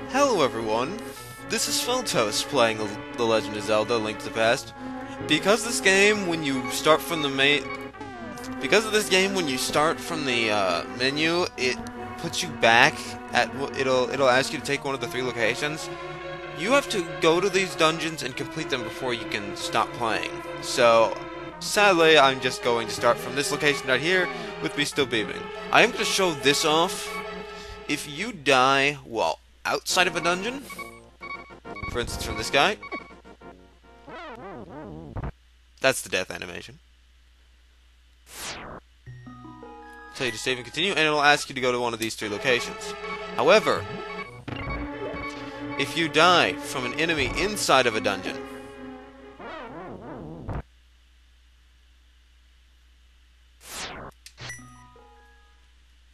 Hello everyone, this is Feltos playing The Legend of Zelda: Link to the Past. Because this game, when you start from the menu, it puts you back at it'll ask you to take one of the three locations. You have to go to these dungeons and complete them before you can stop playing. So, sadly, I'm just going to start from this location right here with me still beaming. I am going to show this off. If you die while outside of a dungeon, for instance from this guy, that's the death animation. Tell you to save and continue, and it'll ask you to go to one of these three locations. However, if you die from an enemy inside of a dungeon,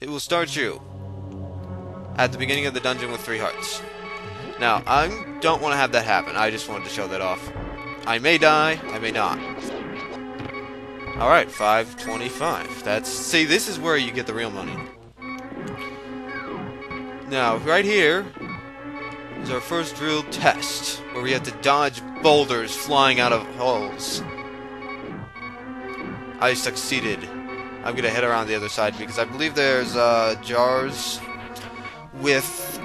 it will start you at the beginning of the dungeon with 3 hearts. Now, I don't want to have that happen. I just wanted to show that off. I may die, I may not. Alright, 525. See, this is where you get the real money. Now, right here is our first real test, where we have to dodge boulders flying out of holes. I succeeded. I'm gonna head around the other side because I believe there's jars with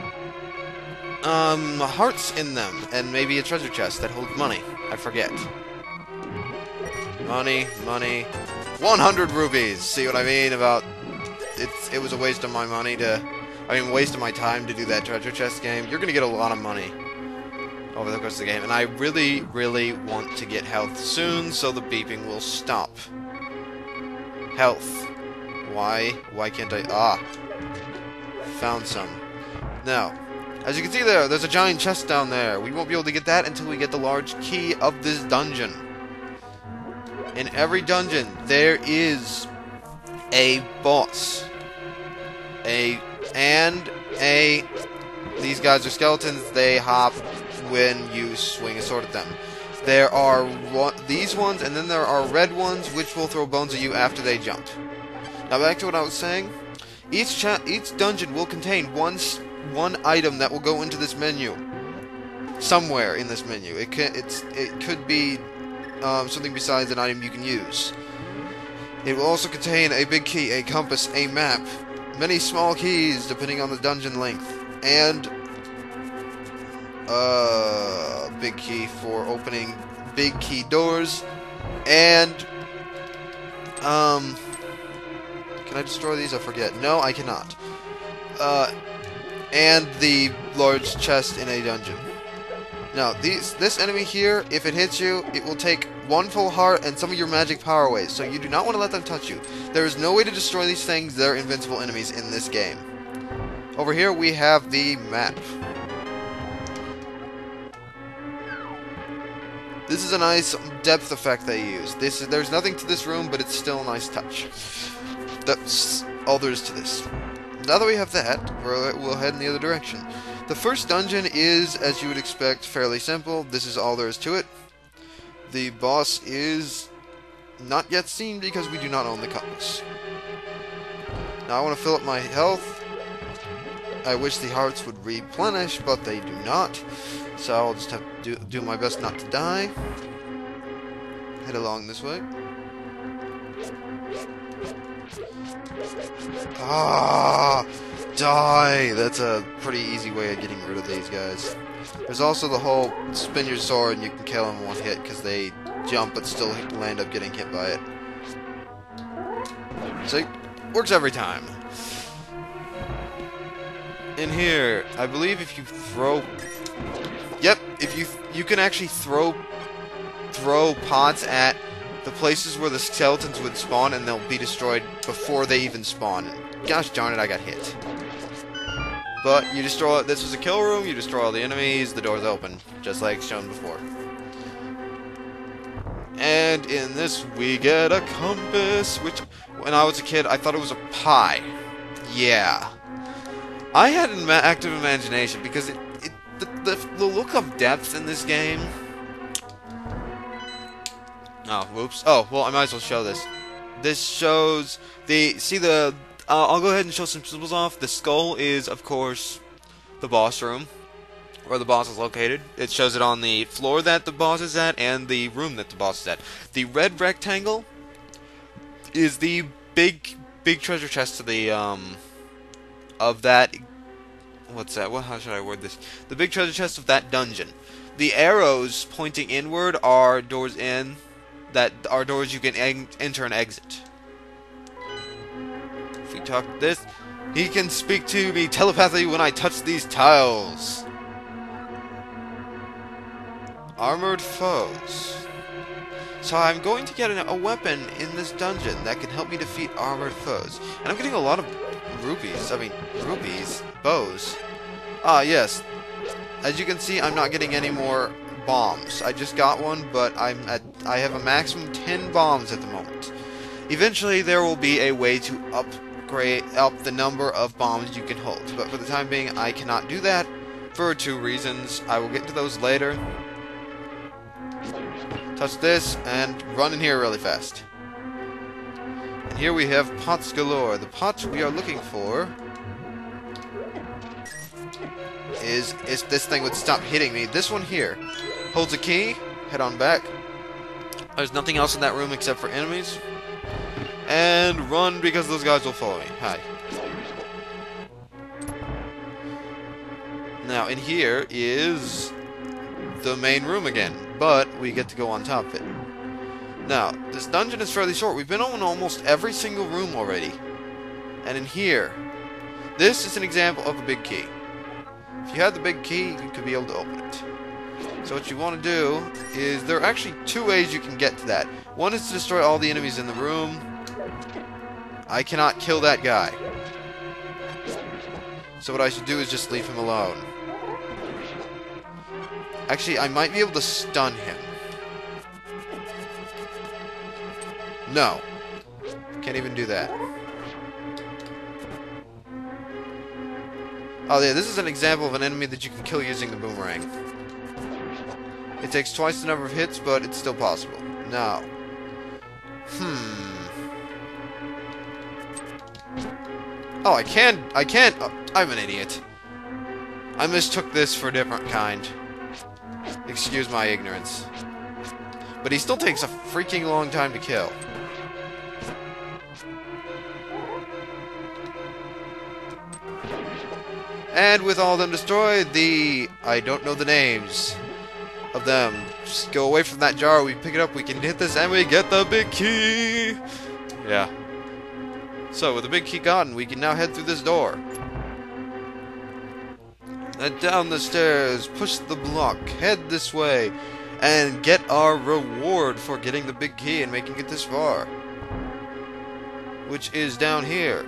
hearts in them, and maybe a treasure chest that holds money. I forget. Money, 100 rubies. See what I mean about it was a waste of my money waste of my time to do that treasure chest game. You're gonna get a lot of money over the course of the game, and I really, really want to get health soon, so the beeping will stop. Health. Why can't I? Found some. Now, as you can see there's a giant chest down there. We won't be able to get that until we get the large key of this dungeon. In every dungeon, there is a boss. These guys are skeletons. They hop when you swing a sword at them. There are these ones, and then there are red ones, which will throw bones at you after they jump. Now back to what I was saying. Each dungeon will contain one item that will go into this menu. Somewhere in this menu. It could be something besides an item you can use. It will also contain a big key, a compass, a map, many small keys depending on the dungeon length, and a big key for opening big key doors, and can I destroy these? I forget. No, I cannot. And the large chest in a dungeon. Now, this enemy here, if it hits you, it will take 1 full heart and some of your magic power away, so you do not want to let them touch you. There is no way to destroy these things. They're invincible enemies in this game. Over here, we have the map. This is a nice depth effect they use. There's nothing to this room, but it's still a nice touch. That's all there is to this. Now that we have that, we'll head in the other direction. The first dungeon is, as you would expect, fairly simple. This is all there is to it. The boss is not yet seen because we do not own the compass. Now I want to fill up my health. I wish the hearts would replenish, but they do not. So I'll just have to do my best not to die. Head along this way. Die! That's a pretty easy way of getting rid of these guys. There's also the whole spin your sword and you can kill them in 1 hit because they jump but still land up getting hit by it. So, works every time. In here, I believe if you throw... Yep, if you can actually throw pots at the places where the skeletons would spawn, and they'll be destroyed before they even spawn. Gosh darn it, I got hit. But you destroy. This was a kill room. You destroy all the enemies. The door's open, just like shown before. And in this, we get a compass, which, when I was a kid, I thought it was a pie. Yeah, I had an active imagination because the look of depth in this game. Oh, whoops. Oh, well, I might as well show this. This shows I'll go ahead and show some symbols off. The skull is, of course, the boss room. where the boss is located. It shows it on the floor that the boss is at and the room that the boss is at. The red rectangle is the big treasure chest to the of that. What's that? How should I word this? The big treasure chest of that dungeon. The arrows pointing inward are doors in. That are doors you can enter and exit. If we talk this, he can speak to me telepathically when I touch these tiles. Armored foes. So I'm going to get a weapon in this dungeon that can help me defeat armored foes. And I'm getting a lot of rupees. Bows. Ah, yes. As you can see, I'm not getting any more bombs. I just got one, but I have a maximum 10 bombs at the moment. Eventually, there will be a way to up the number of bombs you can hold. But for the time being, I cannot do that for 2 reasons. I will get into those later. Touch this, and run in here really fast. And here we have pots galore. The pot we are looking for is if this thing would stop hitting me. This one here holds a key. Head on back. There's nothing else in that room except for enemies. And run, because those guys will follow me. Hi. Now, in here is the main room again, but we get to go on top of it. Now, this dungeon is fairly short. We've been on almost every single room already. And in here, this is an example of a big key. If you had the big key, you could be able to open it. So what you want to do is, there are actually 2 ways you can get to that. One is to destroy all the enemies in the room. I cannot kill that guy. So what I should do is just leave him alone. Actually, I might be able to stun him. No. Can't even do that. Oh yeah, this is an example of an enemy that you can kill using the boomerang. It takes twice the number of hits, but it's still possible. Now. Oh, I can't. Oh, I'm an idiot. I mistook this for a different kind. Excuse my ignorance. But he still takes a freaking long time to kill. And with all of them destroyed, I don't know the names of them. Just go away from that jar, we pick it up, we can hit this, and we get the big key! Yeah. So, with the big key gotten, we can now head through this door. And down the stairs, push the block, head this way, and get our reward for getting the big key and making it this far. Which is down here.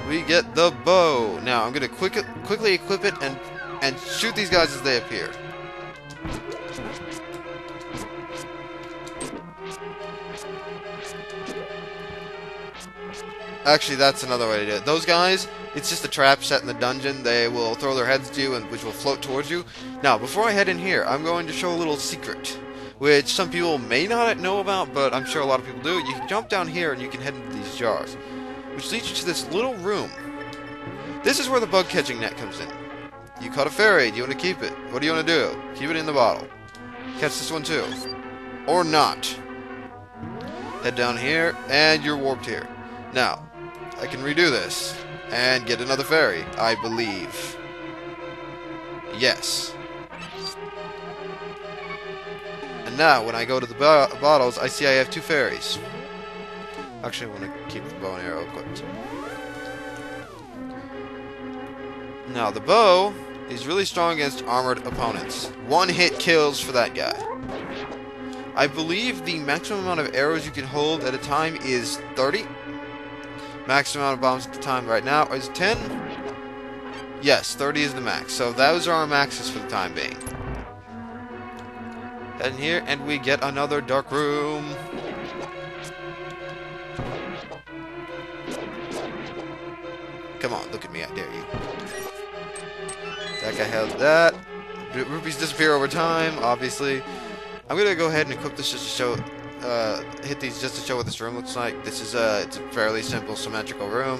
We get the bow. Now, I'm going to quickly equip it and shoot these guys as they appear. Actually, that's another way to do it. Those guys, it's just a trap set in the dungeon. They will throw their heads to you, which will float towards you. Now, before I head in here, I'm going to show a little secret, which some people may not know about, but I'm sure a lot of people do. You can jump down here and you can head into these jars, which leads you to this little room. This is where the bug catching net comes in. You caught a fairy. Do you want to keep it? What do you want to do? Keep it in the bottle. Catch this one too. Or not. Head down here, and you're warped here. Now, I can redo this and get another fairy, I believe. Yes. And now, when I go to the bottles, I see I have 2 fairies. Actually, I want to keep the bow and arrow equipped. Now, the bow is really strong against armored opponents. 1-hit kills for that guy. I believe the maximum amount of arrows you can hold at a time is 30. Maximum amount of bombs at the time right now is 10. Yes, 30 is the max. So those are our maxes for the time being. Head in here, and we get another dark room. Come on, look at me, I dare you. That guy held that. Rupees disappear over time, obviously. I'm gonna go ahead and equip this just to show, hit these just to show what this room looks like. This is it's a fairly simple symmetrical room.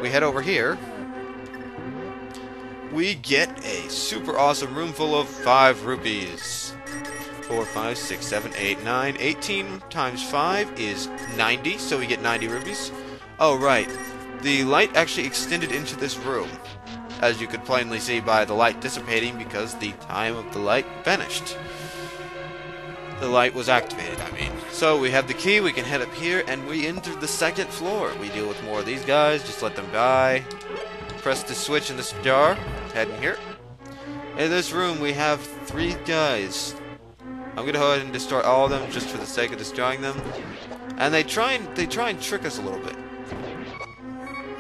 We head over here. we get a super awesome room full of 5 rupees. 4, 5, 6, 7, 8, 9, 18 times 5 is 90, so we get 90 rupees. Oh, right. The light actually extended into this room, as you could plainly see by the light dissipating because the time of the light vanished. The light was activated, I mean. So we have the key, we can head up here, and we enter the 2nd floor. We deal with more of these guys, just let them die. Press the switch in this jar, head in here. In this room we have 3 guys. I'm gonna go ahead and destroy all of them just for the sake of destroying them. And they try and trick us a little bit.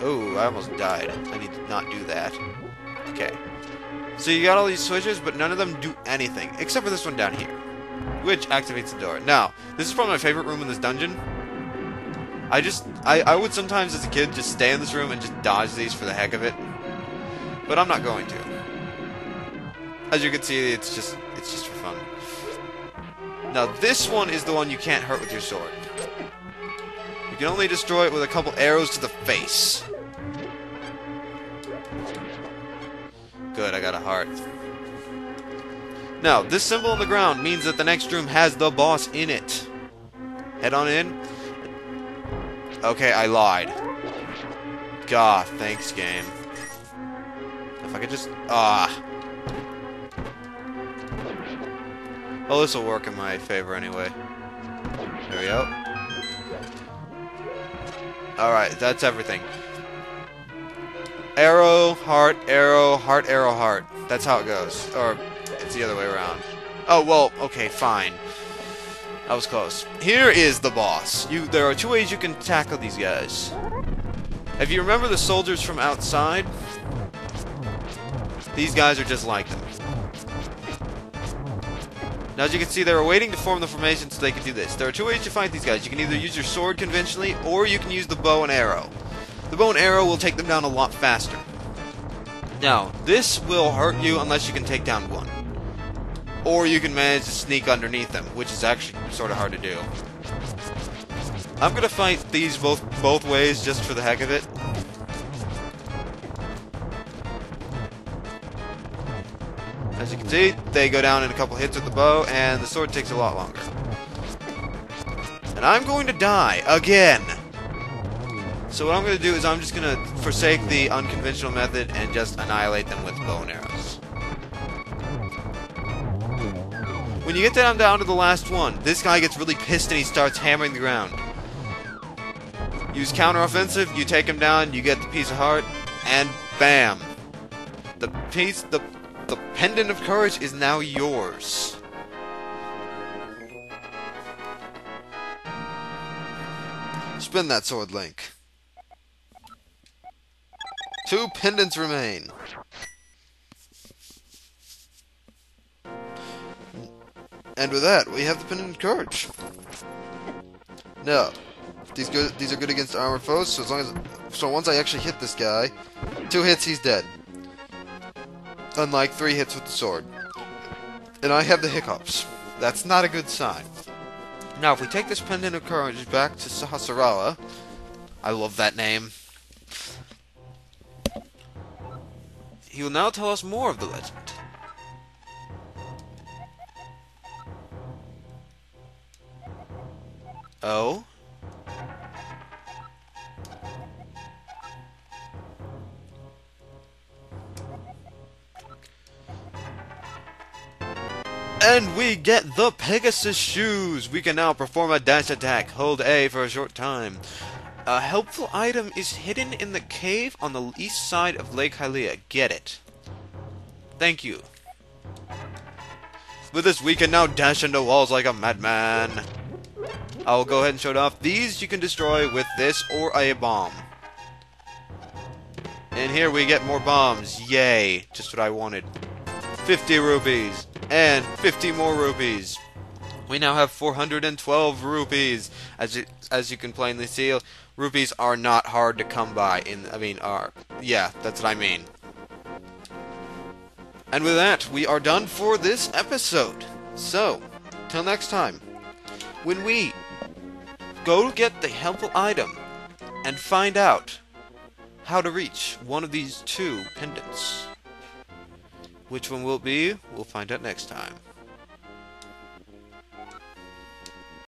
Oh, I almost died. I need to not do that. Okay. So you got all these switches, but none of them do anything, except for this one down here, which activates the door. Now, this is probably my favorite room in this dungeon. I would sometimes as a kid just stay in this room and just dodge these for the heck of it. But I'm not going to. As you can see, it's just for fun. Now this one is the one you can't hurt with your sword. You can only destroy it with a couple arrows to the face. Good, I got a heart. Now, this symbol on the ground means that the next room has the boss in it. Head on in. Okay, I lied. God, thanks, game. If I could just... Well, this will work in my favor anyway. There we go. Alright, that's everything. Arrow, heart, arrow, heart, arrow, heart. That's how it goes. Or, it's the other way around. Oh, well, okay, fine. I was close. Here is the boss. There are 2 ways you can tackle these guys. If you remember the soldiers from outside, these guys are just like them. Now, as you can see, they were waiting to form the formation so they could do this. There are 2 ways to fight these guys. You can either use your sword conventionally, or you can use the bow and arrow. The bow and arrow will take them down a lot faster. Now, this will hurt you unless you can take down one. Or you can manage to sneak underneath them, which is actually sort of hard to do. I'm gonna fight these both ways just for the heck of it. As you can see, they go down in a couple hits with the bow, and the sword takes a lot longer. And I'm going to die again! So what I'm going to do is I'm just going to forsake the unconventional method and just annihilate them with bow and arrows. When you get down to the last one, this guy gets really pissed and he starts hammering the ground. Use counter-offensive, you take him down, you get the piece of heart, and bam! The Pendant of Courage is now yours. Spin that sword, Link. 2 pendants remain. And with that, we have the Pendant of Courage. Now, these are good against armored foes. So once I actually hit this guy, 2 hits, he's dead. Unlike 3 hits with the sword. And I have the hiccups. That's not a good sign. Now, if we take this Pendant of Courage back to Sahasrara, I love that name. He will now tell us more of the legend. Oh? And we get the Pegasus shoes! We can now perform a dash attack. Hold A for a short time. A helpful item is hidden in the cave on the east side of Lake Hylia. Get it. Thank you. With this, we can now dash into walls like a madman. I'll go ahead and show it off. These you can destroy with this or a bomb. And here we get more bombs. Yay. Just what I wanted. 50 rupees. And 50 more rupees. We now have 412 rupees. As you can plainly see, rupees are not hard to come by. Yeah, that's what I mean. And with that, we are done for this episode. So, till next time, when we go get the helpful item and find out how to reach one of these 2 pendants. Which one will it be? We'll find out next time.